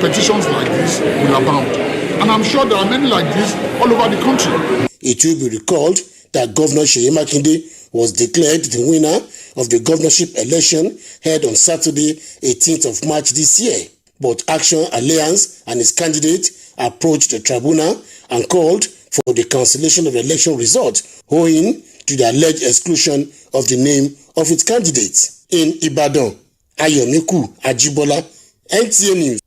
petitions like this will abound. And I'm sure there are many like this all over the country. It will be recalled that Governor Seyi Makinde was declared the winner of the governorship election held on Saturday, 18th of March this year. But Action Alliance and its candidate approached the tribunal and called for the cancellation of the election result, owing to the alleged exclusion of the name of its candidate. In Ibadan, Ayomiku Ajibola, NTA News.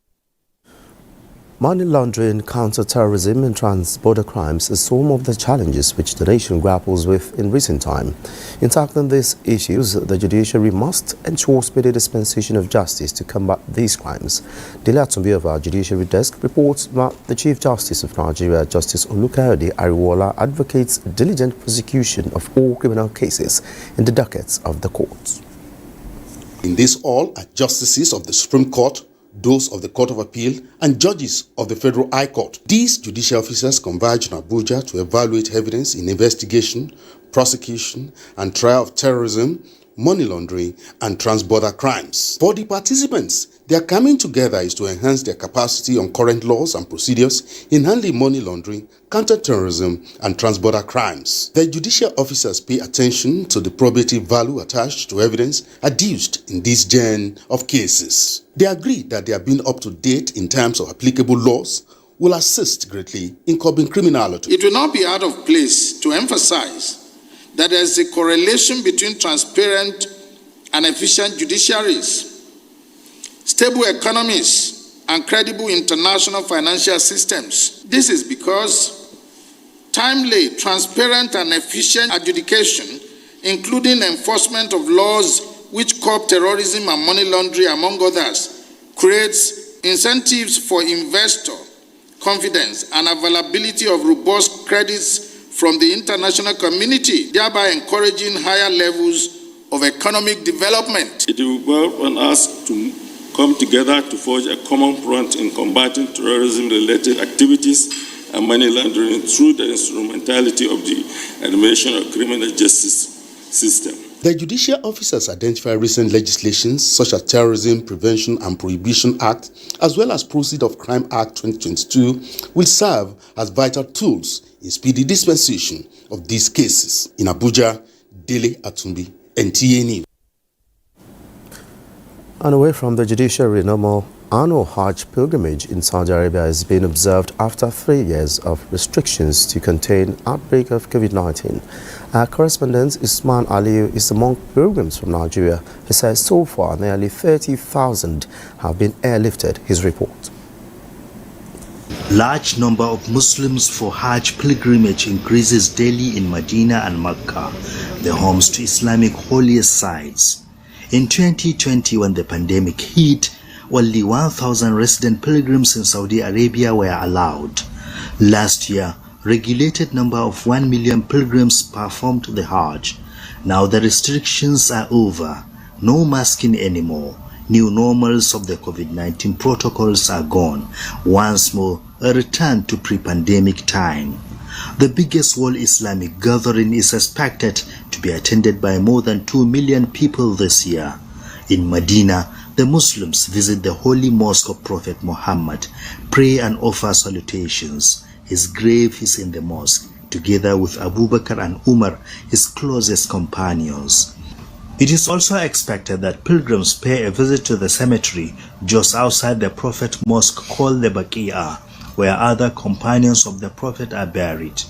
Money laundering, counter-terrorism and trans-border crimes are some of the challenges which the nation grapples with in recent time. In tackling these issues, the judiciary must ensure speedy dispensation of justice to combat these crimes. Dele Atunbi of our judiciary desk reports that the Chief Justice of Nigeria, Justice Olukayode Ariwola, advocates diligent prosecution of all criminal cases in the dockets of the courts. In this all are justices of the Supreme Court, those of the Court of Appeal, and judges of the Federal High Court. These judicial officers converge in Abuja to evaluate evidence in investigation, prosecution, and trial of terrorism, money laundering, and trans-border crimes. For the participants, their coming together is to enhance their capacity on current laws and procedures in handling money laundering, counter-terrorism, and trans-border crimes. The judicial officers pay attention to the probative value attached to evidence adduced in this gen of cases. They agree that their being up to date in terms of applicable laws will assist greatly in curbing criminality. It will not be out of place to emphasize that there is a correlation between transparent and efficient judiciaries, stable economies, and credible international financial systems. This is because timely, transparent, and efficient adjudication, including enforcement of laws which curb terrorism and money laundering, among others, creates incentives for investor confidence and availability of robust credits from the international community, thereby encouraging higher levels of economic development. It will be well on us to come together to forge a common front in combating terrorism-related activities and money laundering through the instrumentality of the administration of criminal justice system. The judicial officers identify recent legislations such as Terrorism Prevention and Prohibition Act, as well as Proceeds of Crime Act 2022, will serve as vital tools in speedy dispensation of these cases. In Abuja, Dele Atunbi, NTA News. And away from the judiciary, no more annual Hajj pilgrimage in Saudi Arabia is being observed after 3 years of restrictions to contain outbreak of COVID-19. Our correspondent Usman Aliyu is among pilgrims from Nigeria. He says so far nearly 30,000 have been airlifted. His report. Large number of Muslims for Hajj pilgrimage increases daily in Medina and Mecca, the homes to Islamic holiest sites. In 2020, when the pandemic hit, only 1,000 resident pilgrims in Saudi Arabia were allowed. Last year, regulated number of 1 million pilgrims performed the Hajj. Now the restrictions are over. No masking anymore. New normals of the COVID-19 protocols are gone. Once more, a return to pre-pandemic time. The biggest world Islamic gathering is expected to be attended by more than 2 million people this year. In Medina, the Muslims visit the holy mosque of Prophet Muhammad, pray and offer salutations. His grave is in the mosque, together with Abu Bakr and Umar, his closest companions. It is also expected that pilgrims pay a visit to the cemetery just outside the Prophet Mosque called the Baqi'ah, where other companions of the Prophet are buried.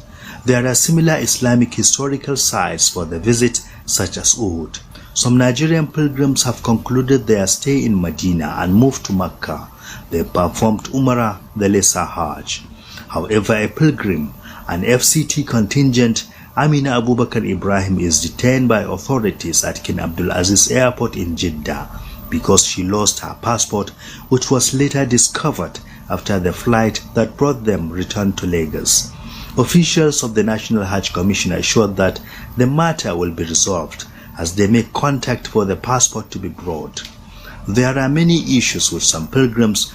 There are similar Islamic historical sites for the visit, such as Uhud. Some Nigerian pilgrims have concluded their stay in Medina and moved to Mecca. They performed Umrah, the lesser Hajj. However, a pilgrim, an FCT contingent, Amina Abu Bakr Ibrahim, is detained by authorities at King Abdulaziz Airport in Jeddah because she lost her passport, which was later discovered after the flight that brought them returned to Lagos. Officials of the National Hajj Commission assured that the matter will be resolved as they make contact for the passport to be brought. There are many issues with some pilgrims